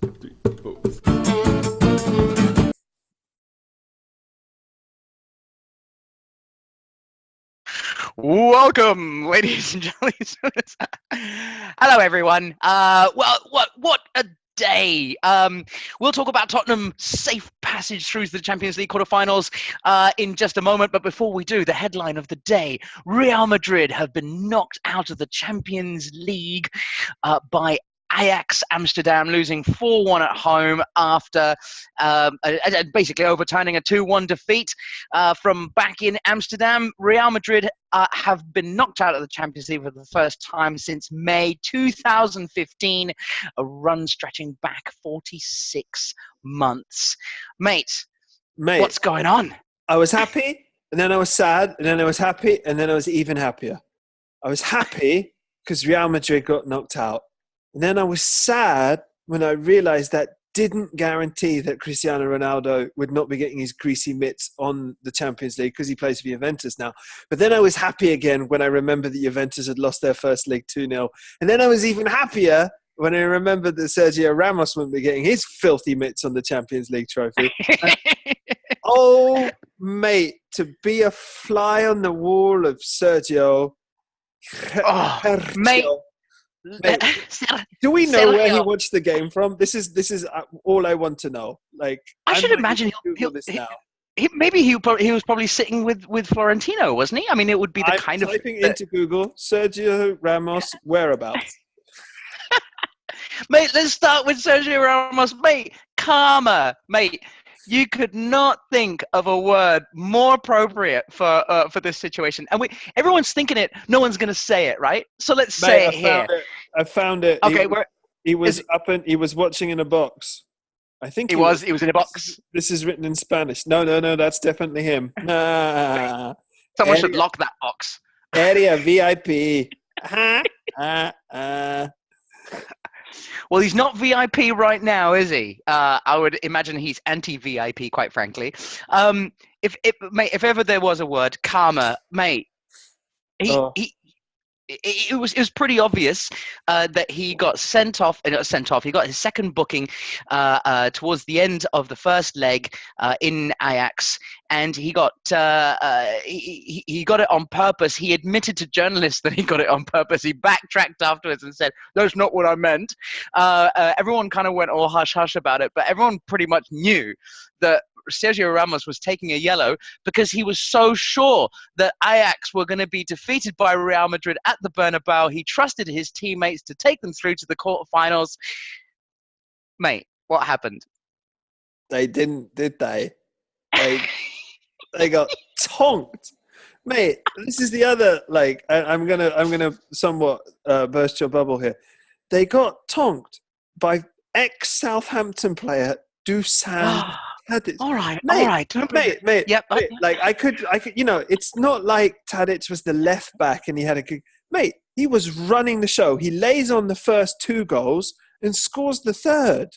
Three, four. Welcome, ladies and gentlemen. Hello, everyone. What a day. We'll talk about Tottenham's safe passage through to the Champions League quarterfinals in just a moment. But before we do, the headline of the day: Real Madrid have been knocked out of the Champions League by Ajax Amsterdam, losing 4-1 at home after basically overturning a 2-1 defeat from back in Amsterdam. Real Madrid have been knocked out of the Champions League for the first time since May 2015, a run stretching back 46 months. Mate, Mate, what's going on? I was happy, and then I was sad, and then I was happy, and then I was even happier. I was happy because Real Madrid got knocked out. And then I was sad when I realized that didn't guarantee that Cristiano Ronaldo would not be getting his greasy mitts on the Champions League because he plays for Juventus now. But then I was happy again when I remembered that Juventus had lost their first leg 2-0. And then I was even happier when I remembered that Sergio Ramos wouldn't be getting his filthy mitts on the Champions League trophy. Oh, mate, to be a fly on the wall of Sergio. Mate. Mate, do we know where he watched the game from? This is all I want to know. Like, I should imagine maybe he was probably sitting with Florentino, wasn't he? I mean, it would be the kind of typing into Google Sergio Ramos whereabouts. Mate, let's start with Sergio Ramos. Mate, karma. Mate, you could not think of a word more appropriate for this situation. And everyone's thinking it. No one's going to say it, right? So let's say it here. I found it. Okay, he was he was watching in a box. I think he was in a box. This is written in Spanish. No, that's definitely him. Someone should lock that box. Area VIP. Well, he's not VIP right now, is he? I would imagine he's anti-VIP, quite frankly. If ever there was a word, karma, mate. It was pretty obvious that he got sent off. He got his second booking towards the end of the first leg in Ajax, and he got he got it on purpose. He admitted to journalists that he got it on purpose. He backtracked afterwards and said, "That's not what I meant." Everyone kind of went all hush hush about it, but everyone pretty much knew that Sergio Ramos was taking a yellow because he was so sure that Ajax were going to be defeated by Real Madrid at the Bernabeu. He trusted his teammates to take them through to the quarterfinals. Mate, what happened? They didn't, did they? They got tonked. Mate, this is the other, like, I'm gonna somewhat burst your bubble here. They got tonked by ex-Southampton player Dusan. All right. Mate. Yep. Mate, like I could, it's not like Tadic was the left back and he had a good, mate, he was running the show. He lays on the first two goals and scores the third.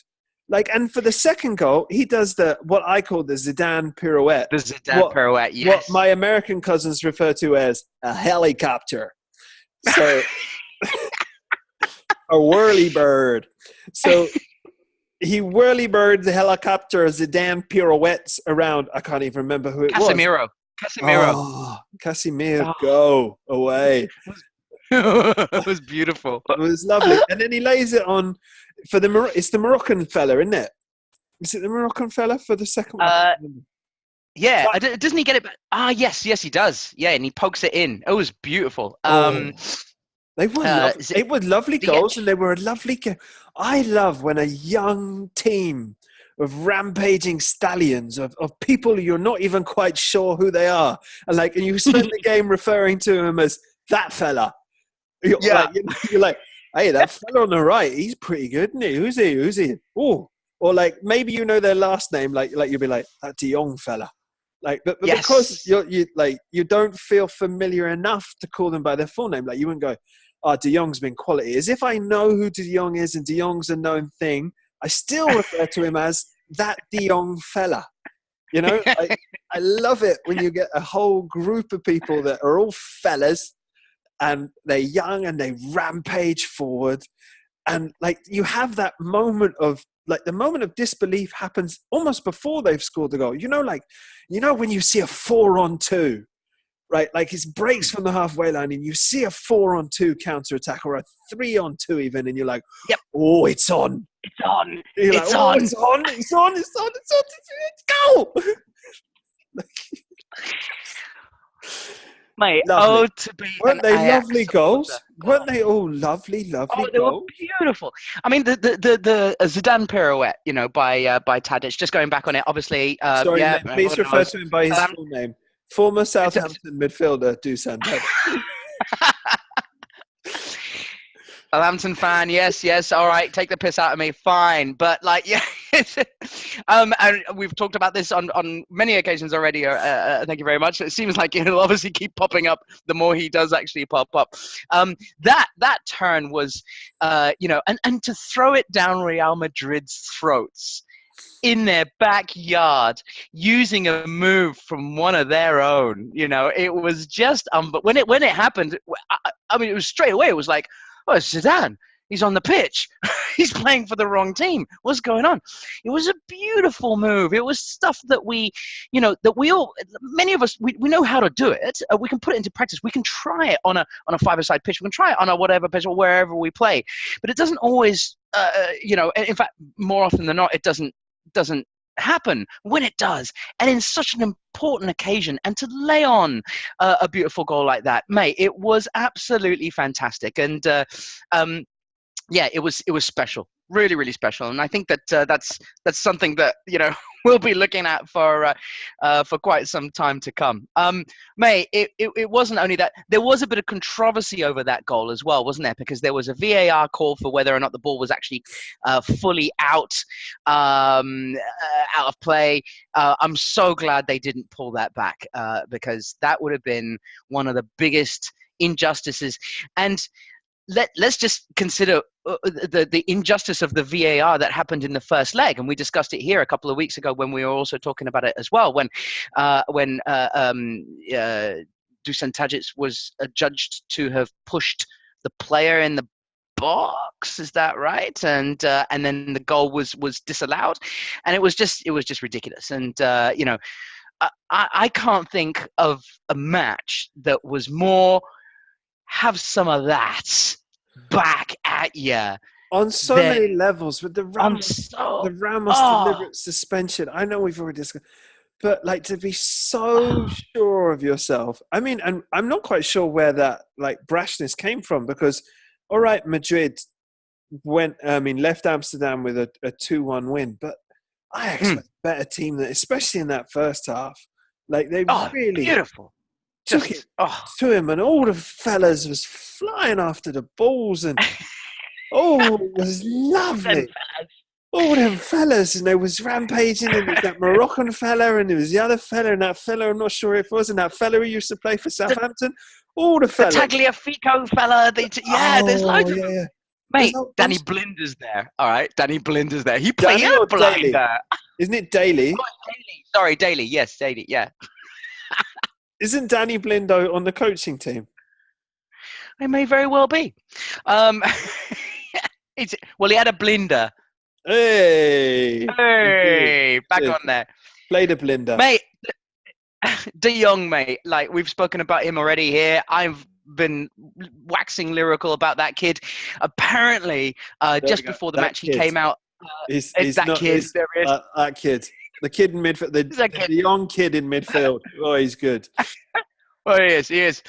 Like, and for the second goal, he does what I call the Zidane pirouette. The Zidane pirouette, yes. What my American cousins refer to as a helicopter. So, a whirly bird. So, he whirly birds the helicopter, Zidane pirouettes around. I can't even remember who it was. Casemiro. Oh, Casemiro, go away. It was beautiful. It was lovely. And then he lays it on for it's the Moroccan fella, isn't it? Is it the Moroccan fella for the second one? Yeah. Doesn't he get it back? Yes, he does. Yeah, and he pokes it in. It was beautiful. They were lovely goals, and they were a lovely game. I love when a young team of rampaging stallions, of people you're not even quite sure who they are, and you spend the game referring to him as that fella. You're like, hey, that fella on the right, he's pretty good, isn't he? Who's he? Oh, or maybe you know their last name, like you'll be like, that De Jong fella. But yes. Because you don't feel familiar enough to call them by their full name. Like you wouldn't go, "Oh, De Jong's been quality." As if I know who De Jong is and De Jong's a known thing, I still refer to him as that De Jong fella. You know, I love it when you get a whole group of people that are all fellas and they're young and they rampage forward. And you have that moment of like the moment of disbelief happens almost before they've scored the goal. When you see a 4-on-2, right? Like it breaks from the halfway line and you see a 4-on-2 counter-attack or a 3-on-2 even, and you're like, Yep. oh, it's on. It's on. You're It's like, on. oh, it's on. Let's go. Mate, Lovely. to be Weren't an they Ajax lovely supporter. goals? Weren't they all lovely Oh, goals? they were beautiful. I mean, the Zidane pirouette, by Tadic. Just going back on it, obviously. Sorry, yeah, mate, please everyone refer knows. to him by his full name. Former Southampton midfielder, Dusan Tadic. Southampton fan, yes. All right, take the piss out of me, fine. But yeah, and we've talked about this on many occasions already. Thank you very much. It seems like it'll obviously keep popping up the more he does actually pop up. That turn was, and to throw it down Real Madrid's throats in their backyard using a move from one of their own. It was just but when it happened, I mean, it was straight away. It was like, oh, it's Zidane. He's on the pitch. He's playing for the wrong team. What's going on? It was a beautiful move. It was stuff that many of us, we know how to do it. We can put it into practice. We can try it on a five-a-side pitch. We can try it on a whatever pitch or wherever we play. But it doesn't always, in fact, more often than not, it doesn't happen. When it does, and in such an important occasion, and to lay on a beautiful goal like that, mate, it was absolutely fantastic. And it was special, really, really special. And I think that that's something that we'll be looking at for quite some time to come. Mate, it wasn't only that. There was a bit of controversy over that goal as well, wasn't there? Because there was a VAR call for whether or not the ball was actually fully out of play. I'm so glad they didn't pull that back because that would have been one of the biggest injustices. And let's just consider the injustice of the VAR that happened in the first leg, and we discussed it here a couple of weeks ago when we were also talking about it as well. When Dusan Tadic was judged to have pushed the player in the box, is that right? And then the goal was disallowed, and it was just ridiculous. And I can't think of a match that was more have some of that back at you on so many levels. With the Ramos deliberate suspension, I know we've already discussed, but like to be so sure of yourself. I mean, and I'm not quite sure where that like brashness came from, because all right, Madrid left Amsterdam with a 2-1 win, but Ajax was a better team than, especially in that first half. Like they really beautiful. Took it to him, and all the fellas was flying after the balls, and it was lovely. All them fellas, and there was rampaging, and there was that Moroccan fella, and there was the other fella, and that fella, I'm not sure if it was, and that fella who used to play for Southampton. All the fellas. The Tagliafico fella. There's loads of them. Yeah. Mate, Danny Blinder's there. All right, Danny Blinder's there. He played Danny or blinder. Isn't it Daly? Oh, Daly. Sorry, Daly. Yes, Daly. Yeah. Isn't Danny Blindo on the coaching team? It may very well be. Well, he had a blinder. Hey, back on there. Played a blinder, mate. De Jong, mate. Like we've spoken about him already here. I've been waxing lyrical about that kid. Apparently, just before the match, he came out. That kid. The kid in midfield, the young kid in midfield. Oh, he's good. Oh, he is.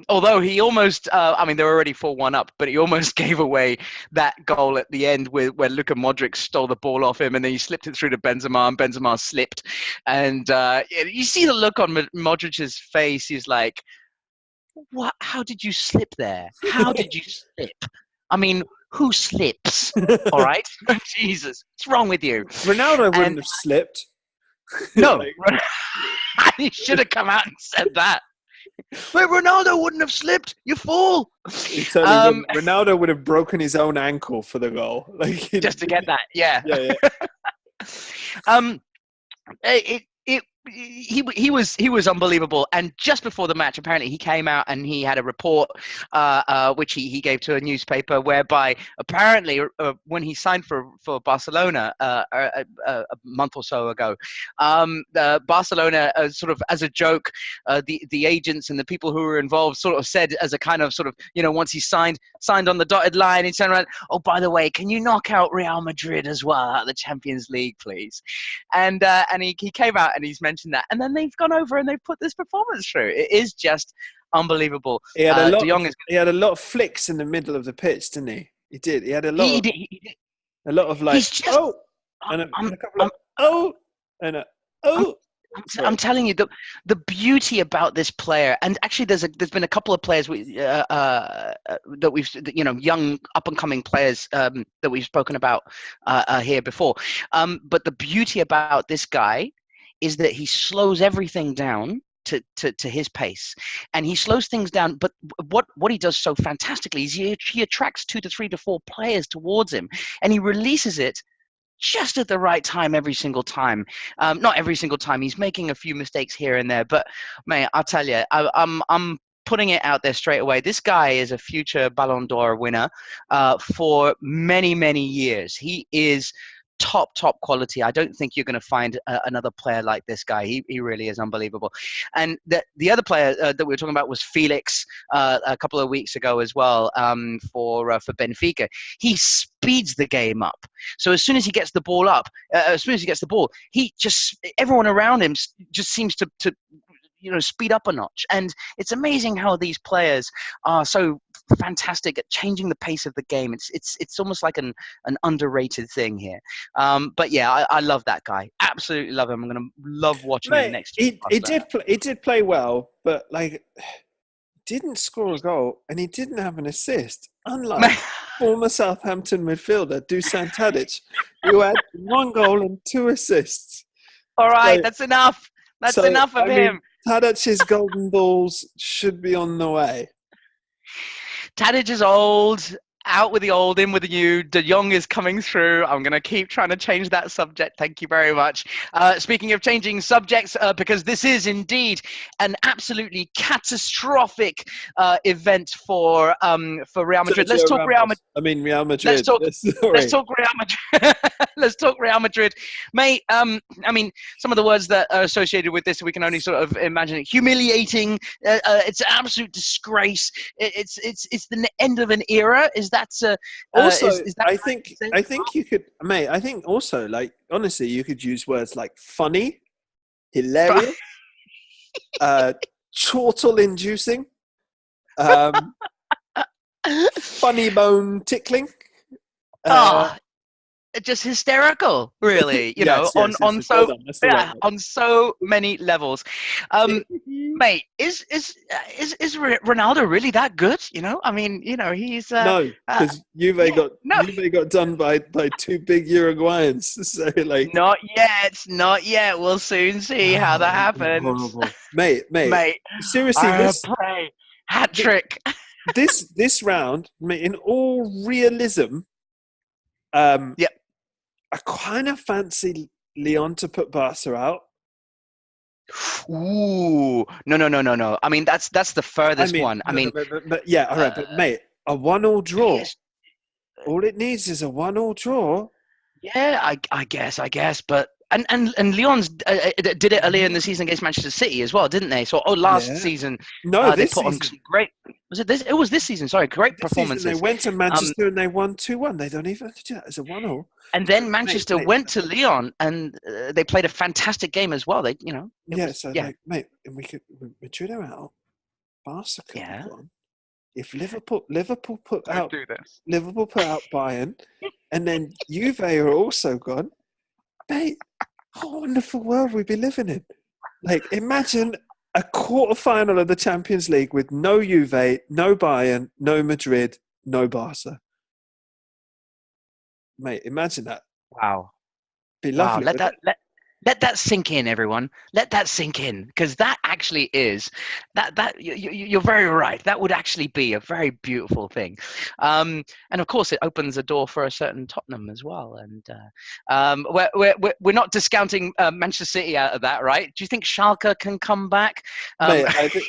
Although he almost, they were already 4-1 up, but he almost gave away that goal at the end where Luka Modric stole the ball off him, and then he slipped it through to Benzema, and Benzema slipped. And you see the look on Modric's face. He's like, "What? How did you slip there? How did you slip? I mean, who slips? All right? Jesus, what's wrong with you?" Ronaldo wouldn't have slipped. No. He should have come out and said that. But Ronaldo wouldn't have slipped. You fool. Ronaldo would have broken his own ankle for the goal. Just to get that, yeah. Yeah. he was unbelievable. And just before the match, apparently he came out and he had a report, which he gave to a newspaper, whereby apparently when he signed for Barcelona a month or so ago, Barcelona sort of as a joke, the agents and the people who were involved sort of said as a kind of sort of, once he signed on the dotted line, he turned around, oh, by the way, can you knock out Real Madrid as well out of the Champions League, please? And he came out and he's mentioned that, and then they've gone over and they've put this performance through. It is just unbelievable. He had a lot. De Jong he had a lot of flicks in the middle of the pitch, didn't he? He did. He had a lot. He of, did. A lot of like He's just, and a I'm, couple of and a I'm telling you, the beauty about this player, and actually there's been a couple of players that we've, young up and coming players that we've spoken about here before. But the beauty about this guy is that he slows everything down to his pace, and he slows things down. But what he does so fantastically is he attracts 2 to 3 to 4 players towards him, and he releases it just at the right time every single time. Not every single time. He's making a few mistakes here and there, but mate, I'll tell you, I'm putting it out there straight away. This guy is a future Ballon d'Or winner for many, many years. He is top quality. I don't think you're going to find another player like this guy. He really is unbelievable. And the other player that we were talking about was Felix a couple of weeks ago as well, for Benfica. He speeds the game up. So as soon as he gets the ball everyone around him just seems to speed up a notch. And it's amazing how these players are so fantastic at changing the pace of the game. It's almost like an underrated thing here. But yeah, I love that guy. Absolutely love him. I'm going to love watching him next year. He did play well, but like didn't score a goal and he didn't have an assist. Unlike former Southampton midfielder Dusan Tadic, who had 1 goal and 2 assists. All right, that's enough. That's enough of him. Tadic's golden balls should be on the way. Tadic is old. Out with the old, in with the new. De Jong is coming through. I'm going to keep trying to change that subject. Thank you very much. Speaking of changing subjects, because this is indeed an absolutely catastrophic event for Real Madrid. Let's talk Real Madrid. I mean, Real Madrid. Let's talk Real Madrid. Let's talk Real Madrid. Mate, I mean, some of the words that are associated with this, we can only sort of imagine it. Humiliating. It's an absolute disgrace. It's the end of an era. Is that also? Is that I think you could, mate. I think also, like, honestly, you could use words like funny, hilarious, chortle-inducing, funny bone tickling. Just hysterical, really. On so many levels. Mate, is Ronaldo really that good? I mean, he's no, because Juve got done by 2 big Uruguayans. So like, not yet. We'll soon see how that happens. Mate. Seriously, hat trick. this round, mate, in all realism, yep. I kind of fancy Leon to put Barca out. Ooh, no. I mean, that's the furthest one. But yeah, all right. But mate, a 1-1 draw. Yes. All it needs is a 1-1 draw. Yeah, I guess. But and Lyon's did it earlier in the season against Manchester City as well, didn't they? So last season, they put on some great. Was it this? It was this season. Sorry, great performances. They went to Manchester and they won 2-1. They don't even have to do that as a 1-1. And then Manchester went to Lyon and they played a fantastic game as well. Like, mate, and Madrid are out. Barca could be gone. If Liverpool put out Bayern, and then Juve are also gone, mate, what a wonderful world we'd be living in. Like, imagine a quarter-final of the Champions League with no Juve, no Bayern, no Madrid, no Barca. Mate, imagine that. Wow. Be lovely. Wow. Let that sink in, everyone. Let that sink in, because that actually is you're very right. That would actually be a very beautiful thing, and of course, it opens a door for a certain Tottenham as well. And we're not discounting Manchester City out of that, right? Do you think Schalke can come back? Mate, I think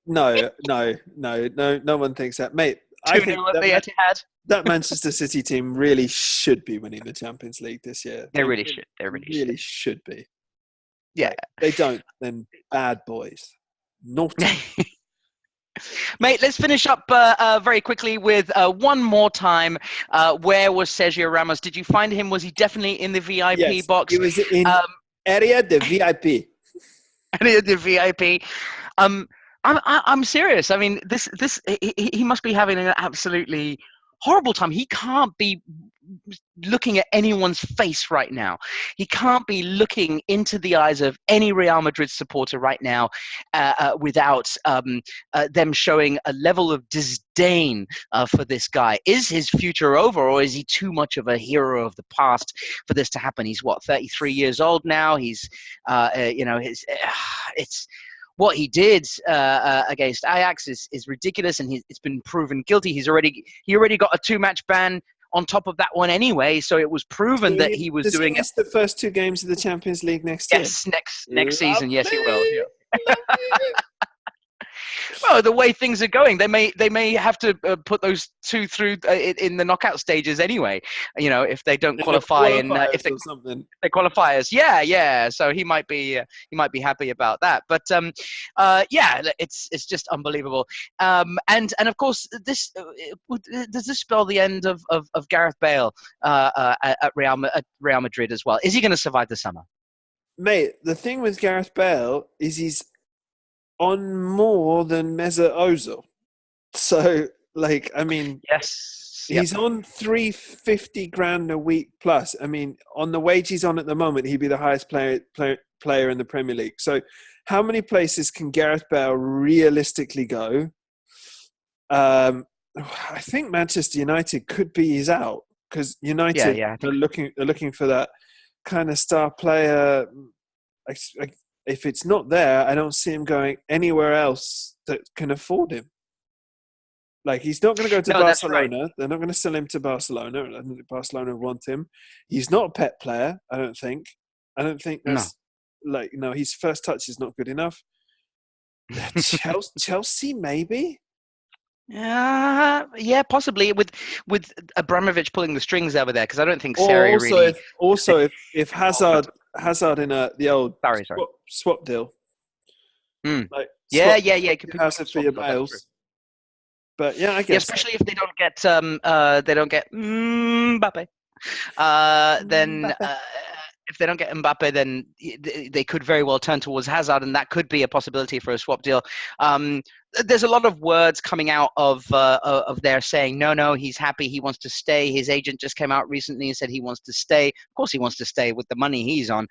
no one thinks that, mate. I 2 think 0 at the Etihad. that Manchester City team really should be winning the Champions League this year. They really should. They really should be. Yeah. Like, they don't, then bad boys. Naughty. Mate, let's finish up very quickly with one more time. Where was Sergio Ramos? Did you find him? Was he definitely in the VIP box? He was in area the VIP. Area the VIP. I'm serious. I mean, he must be having an absolutely horrible time. He can't be looking at anyone's face right now. He can't be looking into the eyes of any Real Madrid supporter right now without them showing a level of disdain for this guy. Is his future over, or is he too much of a hero of the past for this to happen? He's 33 years old now. He's it's what he did against Ajax is ridiculous, and it's been proven guilty. He already got a 2-match ban on top of that one anyway, so it was proven that he was doing it. Does he miss the first 2 games of the Champions League next year? Yes, next season. Yes, he will. Yeah. Well, the way things are going, they may have to put those 2 through in the knockout stages anyway. You know, if they don't qualify if they qualify us, yeah. So he might be happy about that. But yeah, it's just unbelievable. And of course, this does this spell the end of Gareth Bale at Real Madrid as well? Is he going to survive the summer? Mate, the thing with Gareth Bale is he's on more than Mesut Ozil. So, like, I mean, yes, he's on 350 grand a week plus. I mean, on the wage he's on at the moment, he'd be the highest player in the Premier League. So, how many places can Gareth Bale realistically go? I think Manchester United could be his out, because United are looking for that kind of star player. If it's not there, I don't see him going anywhere else that can afford him. Like, he's not going to go to Barcelona. Right. They're not going to sell him to Barcelona. I don't think Barcelona want him. He's not a pet player, I don't think. That's his first touch is not good enough. Chelsea, maybe? Yeah, possibly with Abramovich pulling the strings over there, because I don't think Sarri really. If Hazard in the old swap deal. Like, yeah. Hazard for your Bales. But yeah, I guess. Yeah, especially if they don't get Mbappe. Then if they don't get Mbappe, then they could very well turn towards Hazard, and that could be a possibility for a swap deal. There's a lot of words coming out of there saying, no, he's happy, he wants to stay. His agent just came out recently and said he wants to stay. Of course he wants to stay with the money he's on.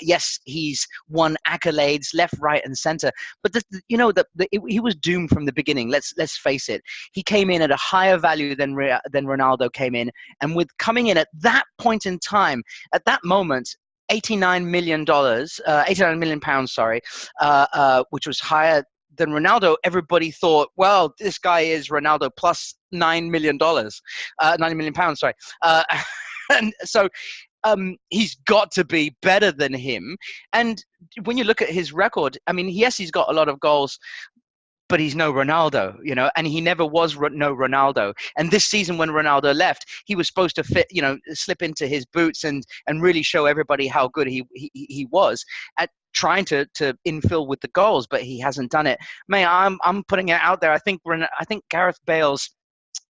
Yes, he's won accolades left, right, and center. But he was doomed from the beginning. Let's face it. He came in at a higher value than Ronaldo came in, and with coming in at that point in time, at that moment, $89 million, £89 million, which was higher than Ronaldo. Everybody thought, well, this guy is Ronaldo plus $9 million, £90 million, sorry. And so he's got to be better than him. And when you look at his record, I mean, yes, he's got a lot of goals, but he's no Ronaldo, and he never was no Ronaldo. And this season when Ronaldo left, he was supposed to slip into his boots and really show everybody how good he was at trying to infill with the goals, but he hasn't done it. I'm putting it out there. I think Gareth Bale's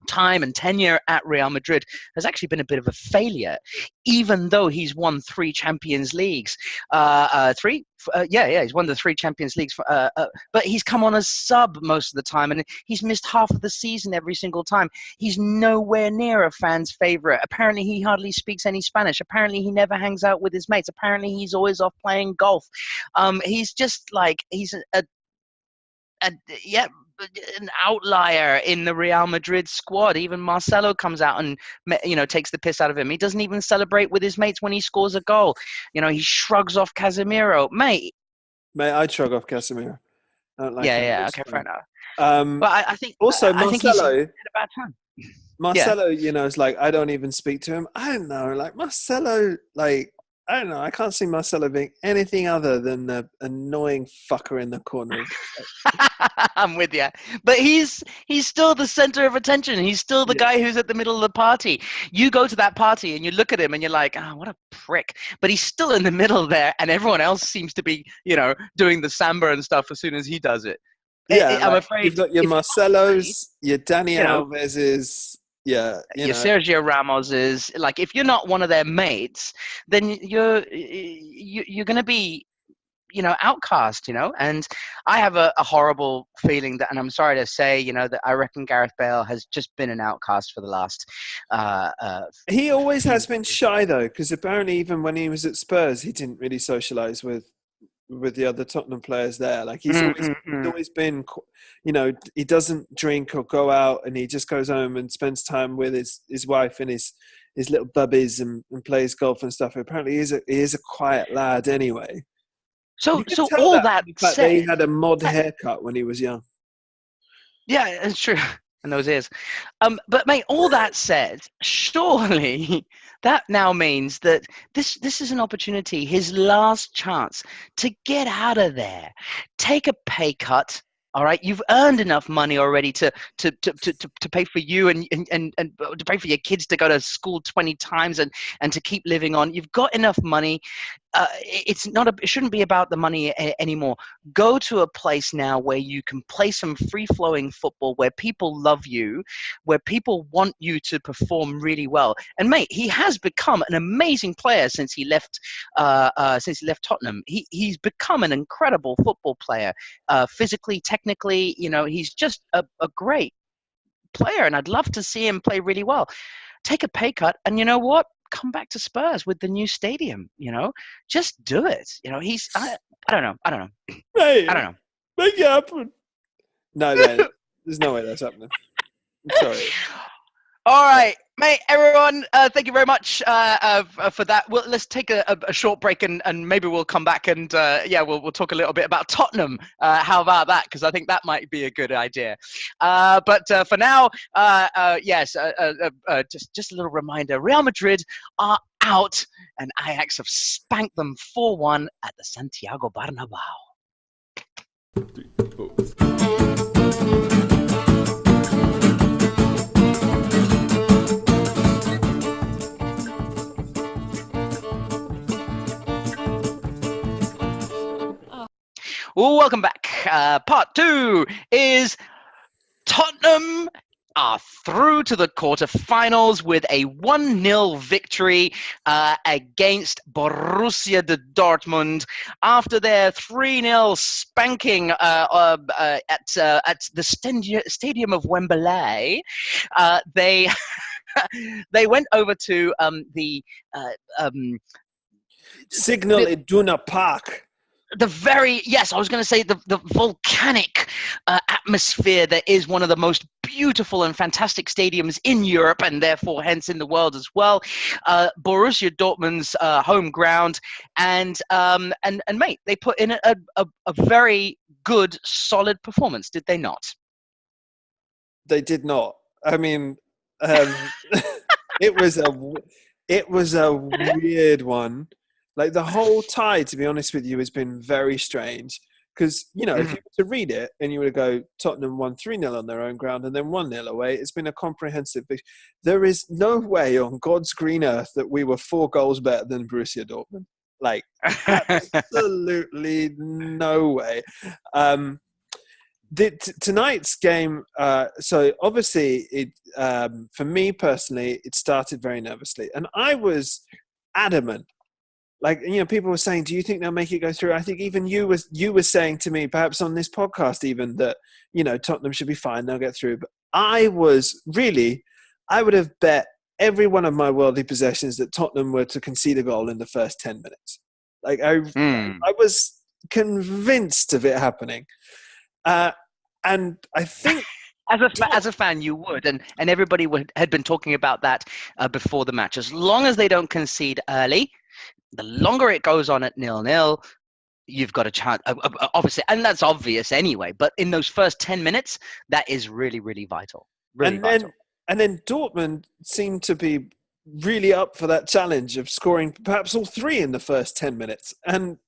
time and tenure at Real Madrid has actually been a bit of a failure, even though he's won 3 Champions Leagues. He's won the 3 Champions Leagues. But he's come on as sub most of the time, and he's missed half of the season every single time. He's nowhere near a fan's favorite. Apparently, he hardly speaks any Spanish. Apparently, he never hangs out with his mates. Apparently, he's always off playing golf. He's just like an outlier in the Real Madrid squad. Even Marcelo comes out and takes the piss out of him. He doesn't even celebrate with his mates when he scores a goal. He shrugs off Casemiro, mate. Mate, I'd shrug off Casemiro. I don't like him. Yeah, okay, fair enough. Um, But I think also, I think he's at Marcelo. a bad time. Marcelo, is like, I don't even speak to him. I don't know. Like, Marcelo, like, I don't know. I can't see Marcelo being anything other than the annoying fucker in the corner. I'm with you. But he's still the center of attention. He's still the guy who's at the middle of the party. You go to that party and you look at him and you're like, oh, what a prick. But he's still in the middle there, and everyone else seems to be, doing the samba and stuff as soon as he does it. Yeah, I'm afraid you've got your Marcelos, your Dani Alves's, your Sergio Ramos is like, if you're not one of their mates, then you're going to be outcast, and I have a horrible feeling that, and I'm sorry to say, that I reckon Gareth Bale has just been an outcast for the last he always has been shy though, because apparently even when he was at Spurs he didn't really socialise with the other Tottenham players there. Like he's always been, he doesn't drink or go out, and he just goes home and spends time with his wife and his little bubbies and plays golf and stuff. Apparently he is a quiet lad anyway. So all that said, he had a mod haircut when he was young. Yeah, it's true. And those ears. But mate, all that said, surely that now means that this is an opportunity, his last chance to get out of there. Take a pay cut. All right, you've earned enough money already to pay for you and to pay for your kids to go to school 20 times and to keep living on. You've got enough money. It shouldn't be about the money anymore. Go to a place now where you can play some free-flowing football, where people love you, where people want you to perform really well. And mate, he has become an amazing player since he left Tottenham. He's become an incredible football player, physically, technically. He's just a great player, and I'd love to see him play really well. Take a pay cut, and you know what? Come back to Spurs with the new stadium. Just do it. I don't know. Mate, I don't know. Make it happen. No, mate, there's no way that's happening. I'm sorry. All right, mate, everyone, thank you very much for that. Let's take a short break, and maybe we'll come back and we'll talk a little bit about Tottenham. How about that? Because I think that might be a good idea. But for now, just a little reminder: Real Madrid are out, and Ajax have spanked them 4-1 at the Santiago Bernabéu. Welcome back. Part 2 is Tottenham are through to the quarterfinals with a 1-0 victory against Borussia Dortmund after their 3-0 spanking at the Stadium of Wembley. They went over to the Signal Iduna Park. I was going to say the volcanic atmosphere that is one of the most beautiful and fantastic stadiums in Europe, and therefore hence in the world as well. Borussia Dortmund's home ground, and mate, they put in a very good, solid performance, did they not? They did not. I mean, it was a weird one. Like the whole tie, to be honest with you, has been very strange. Because, if you were to read it and you were to go, Tottenham won 3-0 on their own ground and then 1-0 away, it's been a comprehensive victory. There is no way on God's green earth that we were 4 goals better than Borussia Dortmund. Like, absolutely no way. Tonight's game, so obviously, for me personally, it started very nervously. And I was adamant. Like, people were saying, do you think they'll make it go through? I think even you were saying to me, perhaps on this podcast even, that, Tottenham should be fine, they'll get through. But I would have bet every one of my worldly possessions that Tottenham were to concede a goal in the first 10 minutes. Like, I was convinced of it happening. And I think As a fan, you would, and everybody had been talking about that before the match. As long as they don't concede early, the longer it goes on at 0-0, you've got a chance. Obviously, and that's obvious anyway. But in those first 10 minutes, that is really, really vital. Really vital. And then Dortmund seemed to be really up for that challenge of scoring perhaps all three in the first 10 minutes. And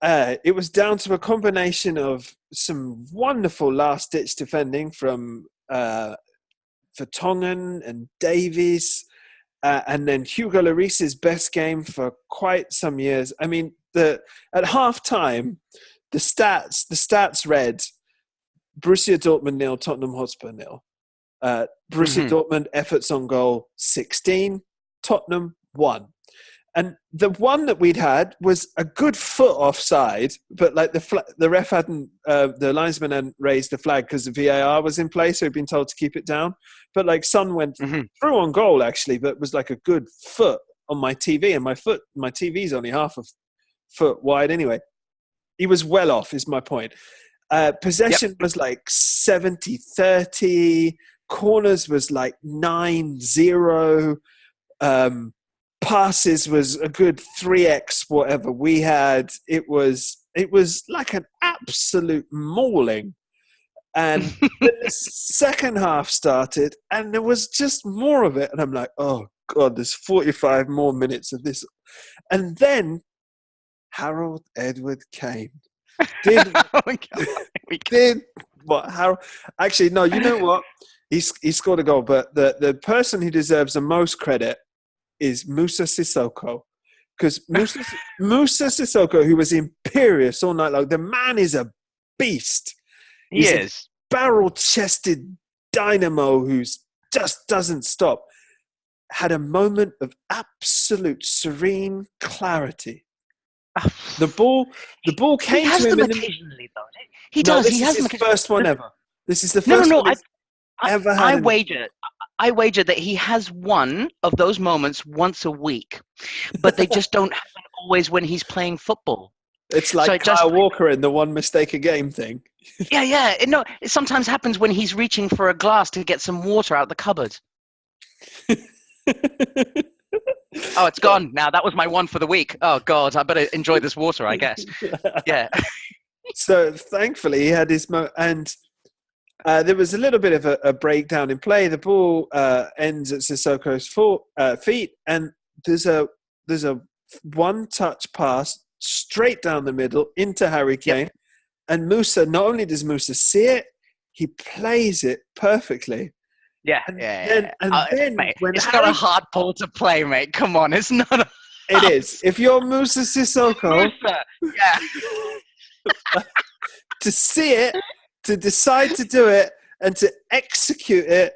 it was down to a combination of some wonderful last-ditch defending from Vertonghen and Davies, and then Hugo Lloris's best game for quite some years. I mean, at half-time, the stats read Borussia Dortmund 0, Tottenham Hotspur 0. Borussia Dortmund efforts on goal 16, Tottenham 1. And the one that we'd had was a good foot offside, but like the ref hadn't, the linesman hadn't raised the flag because the VAR was in place, so he'd been told to keep it down. But like Son went through on goal actually, but it was like a good foot on my TV, and my TV's only half a foot wide anyway. He was well off, is my point. Possession was like 70-30. Corners was like 9-0. Passes was a good 3x whatever we had. It was like an absolute mauling. And the second half started, and there was just more of it. And I'm like, oh God, there's 45 more minutes of this. And then Harold Edward Kane did what Harold. Actually, no, you know what? He scored a goal, but the person who deserves the most credit is Moussa Sissoko. Because Moussa Sissoko, who was imperious all night long, the man is a beast. He's a barrel-chested dynamo who just doesn't stop. Had a moment of absolute serene clarity. The ball came to him occasionally, though. He does. This is his first one ever. This is the first one ever had. I wager that he has one of those moments once a week, but they just don't happen always when he's playing football. It's like Kyle Walker in the one mistake a game thing. Yeah. It sometimes happens when he's reaching for a glass to get some water out the cupboard. Oh, it's gone now. That was my one for the week. Oh, God, I better enjoy this water, I guess. Yeah. So, thankfully, he had his and there was a little bit of a breakdown in play. The ball ends at Sissoko's feet, and there's a one-touch pass straight down the middle into Harry Kane. Yep. And Moussa, not only does Moussa see it, he plays it perfectly. Yeah, then, mate, it's not a hard ball to play, mate. Come on, it's not. It is. If you're Moussa Sissoko, to see it, to decide to do it, and to execute it,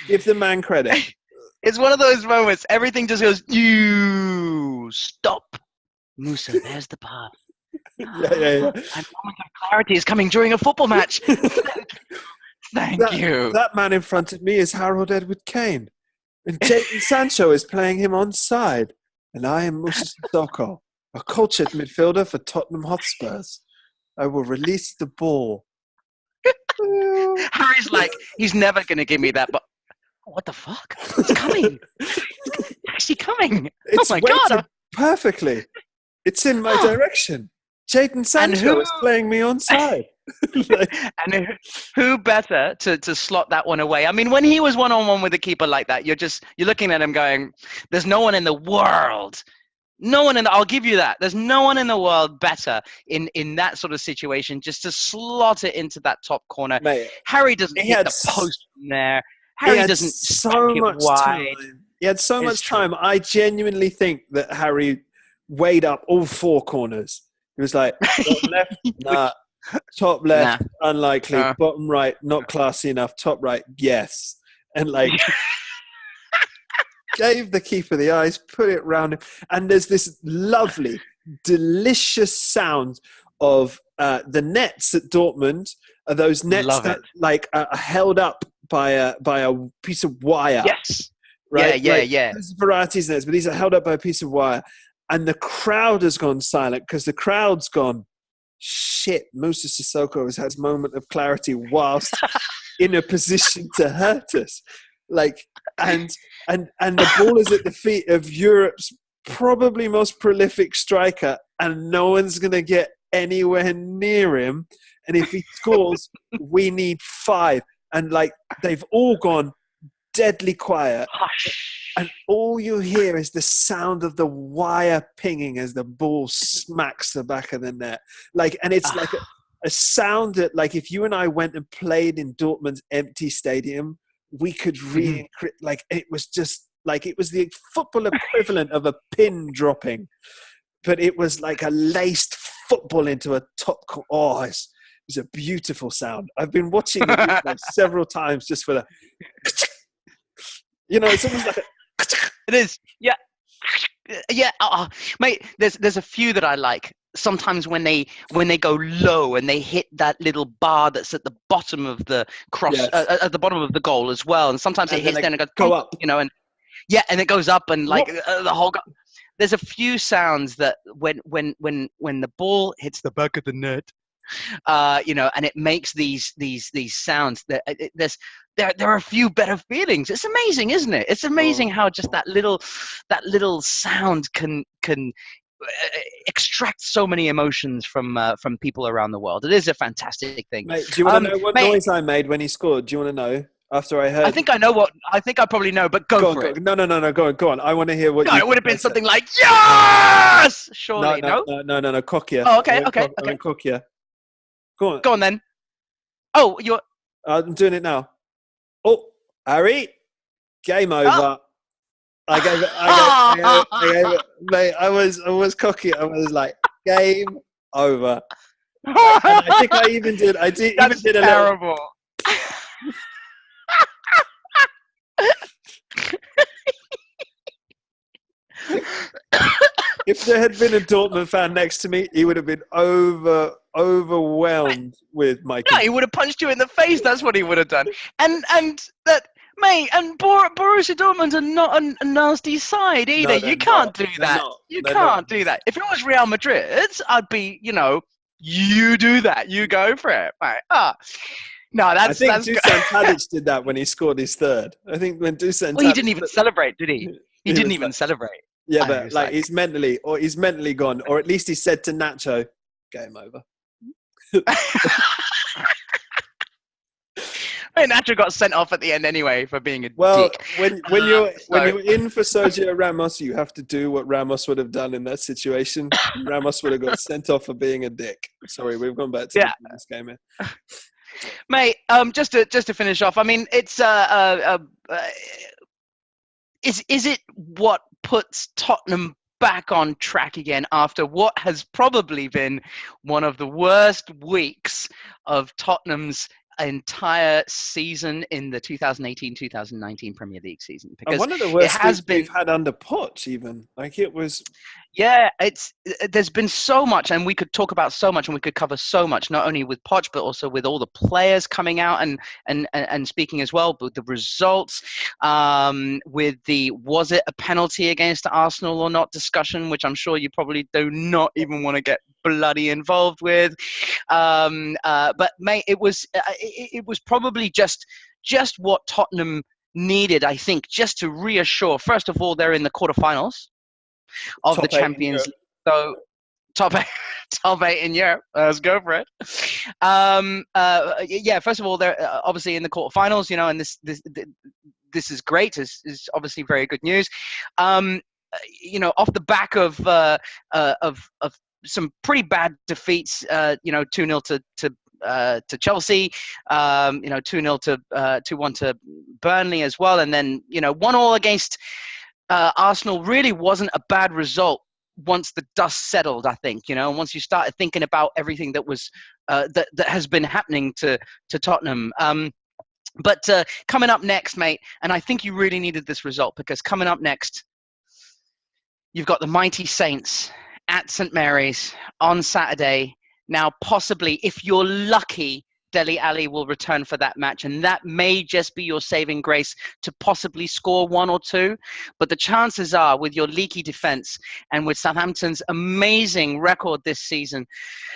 give the man credit. It's one of those moments. Everything just goes. You stop, Moussa. There's the pass. Yeah. And moment of clarity is coming during a football match. Thank you. That man in front of me is Harold Edward Kane. And Jadon Sancho is playing him on side. And I am Moussa Sissoko, a cultured midfielder for Tottenham Hotspurs. I will release the ball. Harry's like, he's never going to give me that. But what the fuck? It's coming. It's actually coming. It's my God. Perfectly. It's in my direction. Jadon Sancho is playing me on side. And who better to slot that one away? I mean, when he was one-on-one with a keeper like that, you're looking at him going, there's no one in the world. I'll give you that. There's no one in the world better in that sort of situation just to slot it into that top corner. Mate, Harry doesn't hit the post from there. Harry doesn't so much wide. Time. He had so much time. I genuinely think that Harry weighed up all four corners. He was like, top left, nah. Top left, unlikely. Bottom right, not classy enough. Top right, yes. And like, gave the keeper the eyes, put it round him. And there's this lovely, delicious sound of the nets at Dortmund. Are those nets that like are held up by a piece of wire? Yes. Right? Yeah. There's varieties of nets, but these are held up by a piece of wire. And the crowd has gone silent because the crowd's gone, shit, Musa Sissoko has had his moment of clarity whilst in a position to hurt us. Like, and the ball is at the feet of Europe's probably most prolific striker, and no one's going to get anywhere near him. And if he scores, we need 5. And like, they've all gone deadly quiet. And all you hear is the sound of the wire pinging as the ball smacks the back of the net. Like, and it's like a sound that, like, if you and I went and played in Dortmund's empty stadium, we could like, it was just like, it was the football equivalent of a pin dropping, but it was like a laced football into a top. Oh, it was a beautiful sound. I've been watching it like several times just for the, you know, it's almost like a, it is. Yeah. Yeah. Mate, there's a few that I like. Sometimes when they go low and they hit that little bar that's at the bottom of the cross, yes. At the bottom of the goal as well. And sometimes it hits there and it go up, you know, and yeah, and it goes up and like the whole. There's a few sounds that when the ball hits the back of the net, you know, and it makes these sounds. That there are a few better feelings. It's amazing, isn't it? It's amazing how just that little sound can extract so many emotions from people around the world. It is a fantastic thing. Mate, do you want to know what noise I made when he scored? Do you want to know? After I heard, I think I know what. I think I probably know, but go for it. No, go on. I want to hear what. No, it would have been something like yes. Surely, no, Coquia. Oh, okay. Coquia. Go on then. Oh, you're. I'm doing it now. Oh, Harry, game over. Oh. I gave it, mate. I was cocky. I was like, game over. And I think I even did. I did. That's even did a terrible. Little... If there had been a Dortmund fan next to me, he would have been overwhelmed with my. No, he would have punched you in the face. That's what he would have done. And that, mate. And Borussia Dortmund are not a nasty side either. No, you can't do that. You can't do that. If it was Real Madrid, I'd be, you know, you do that. You go for it. Right. No, I think Dusan Tadic did that when he scored his third. I think when Dusan. Well, he didn't even celebrate, did he? He didn't even celebrate. Yeah, but like he's mentally gone, or at least he said to Nacho, "Game over." I mean, Nacho got sent off at the end anyway for being a dick. when you're in for Sergio Ramos, you have to do what Ramos would have done in that situation. Ramos would have got sent off for being a dick. Sorry, we've gone back to this game here. Mate, just to finish off, I mean, it's is it what puts Tottenham back on track again after what has probably been one of the worst weeks of Tottenham's entire season in the 2018-2019 Premier League season? Because one of the worst we've had under Poch, even. Like, it was. Yeah, there's been so much, and we could talk about so much, and we could cover so much, not only with Poch, but also with all the players coming out and speaking as well, but the results, with the was it a penalty against Arsenal or not discussion, which I'm sure you probably do not even want to get bloody involved with. But mate, it was probably just what Tottenham needed, I think, just to reassure. First of all, they're in the quarterfinals of the Champions League. So top eight in Europe. Let's go for it. Yeah, first of all, they're obviously in the quarterfinals, you know, and this is great. Is obviously very good news. You know, off the back of some pretty bad defeats, you know, 2-0 to Chelsea, you know, 2-0 to 2-1 to Burnley as well, and then, you know, 1-1 against Arsenal really wasn't a bad result once the dust settled, I think, you know, once you started thinking about everything that was that has been happening to Tottenham. But coming up next, mate, and I think you really needed this result, because coming up next, you've got the mighty Saints at St. Mary's on Saturday. Now, possibly, if you're lucky, Dele Alli will return for that match, and that may just be your saving grace to possibly score 1 or 2. But the chances are, with your leaky defense and with Southampton's amazing record this season,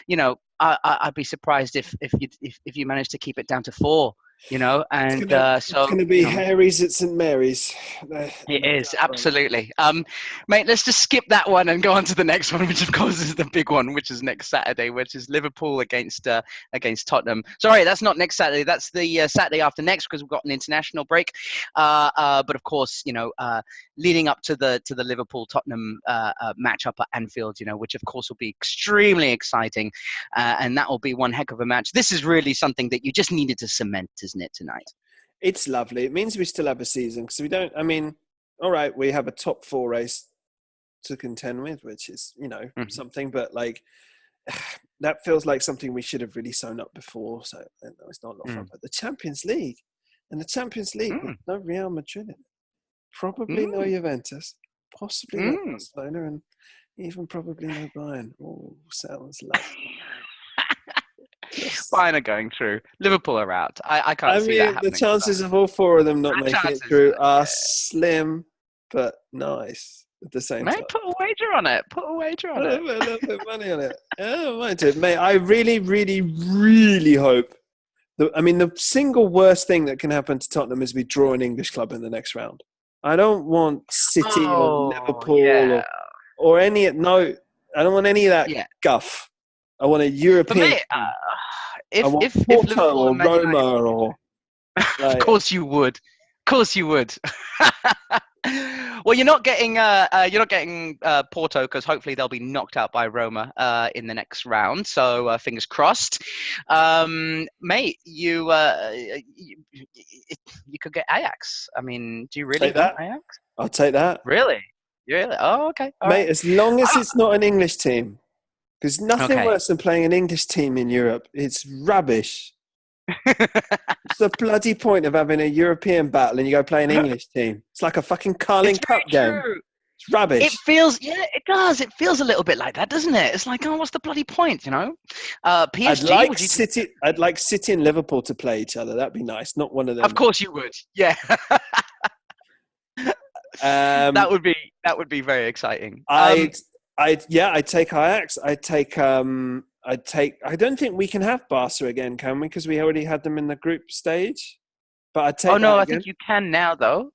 you know, I'd be surprised if you managed to keep it down to 4. And It's so gonna be Harry's at St Mary's. it is, absolutely. Mate, let's just skip that one and go on to the next one, which of course is the big one, which is next Saturday, which is Liverpool against Tottenham. Sorry, that's not next Saturday. That's the Saturday after next, because we've got an international break. But of course, leading up to the Liverpool Tottenham matchup at Anfield, which of course will be extremely exciting, and that will be one heck of a match. This is really something that you just needed to cement, isn't it, tonight? It's lovely. It means we still have a season, because we don't. I mean, all right, we have a top 4 race to contend with, which is something, but like that feels like something we should have really sewn up before. So it's not a lot of fun. But the Champions League, with no Real Madrid in it, probably no Juventus, possibly no Barcelona, and even probably no Bayern. Oh, sounds lovely. Bayern are going through. Liverpool are out. I can't see that happening. The chances of all 4 of them not making it through are slim, but nice at the same time. Mate, put a wager on it. A little bit of money on it. Yeah, I might do. Mate, I really, really, really hope. The single worst thing that can happen to Tottenham is we draw an English club in the next round. I don't want City or Liverpool or any. No, I don't want any of that guff. I want a European. If Porto or Roma or. Of course you would. Well, you're not getting Porto, because hopefully they'll be knocked out by Roma in the next round. So fingers crossed, mate. You could get Ajax. I mean, do you really want Ajax? I'll take that. Really? Oh, okay. All mate, right. As long as it's not an English team, because nothing worse than playing an English team in Europe. It's rubbish. What's the bloody point of having a European battle and you go play an English team? It's like a fucking Carling Cup game. It's rubbish. It does. It feels a little bit like that, doesn't it? It's like, what's the bloody point, PSG. I'd like City and Liverpool to play each other. That'd be nice. Not one of them. Of course you would. Yeah. That would be very exciting. I'd take Ajax. I don't think we can have Barca again, can we? Because we already had them in the group stage. But I'd take. Oh no, I think you can now, though.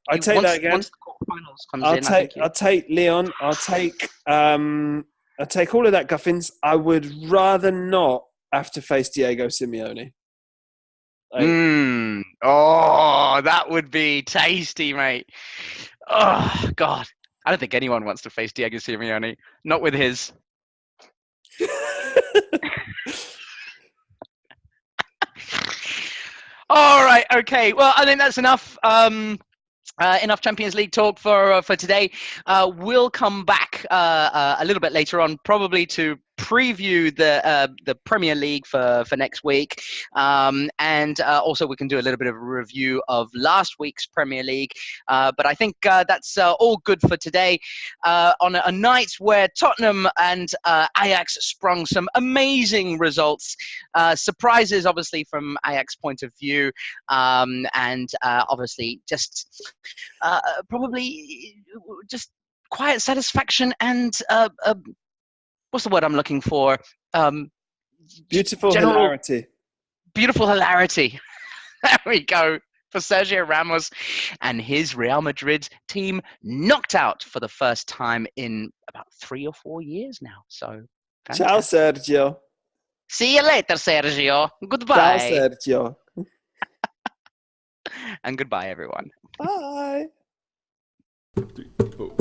I'd take that again. Once the quarterfinals comes in, I'll take Leon. I'll take all of that guffins. I would rather not have to face Diego Simeone. Oh, that would be tasty, mate. Oh God, I don't think anyone wants to face Diego Simeone. Not with his. All right. Okay. Well, I think that's enough. Enough Champions League talk for today. We'll come back a little bit later on, probably to preview the Premier League for next week, and also we can do a little bit of a review of last week's Premier League. But I think that's all good for today. On a night where Tottenham and Ajax sprung some amazing results, surprises obviously from Ajax's point of view, and obviously just probably just quiet satisfaction and what's the word I'm looking for? Beautiful hilarity. Beautiful hilarity. There we go. For Sergio Ramos and his Real Madrid team, knocked out for the first time in about 3 or 4 years now. So, fantastic. Ciao, Sergio. See you later, Sergio. Goodbye. Ciao, Sergio. And goodbye, everyone. Bye. 3, 4.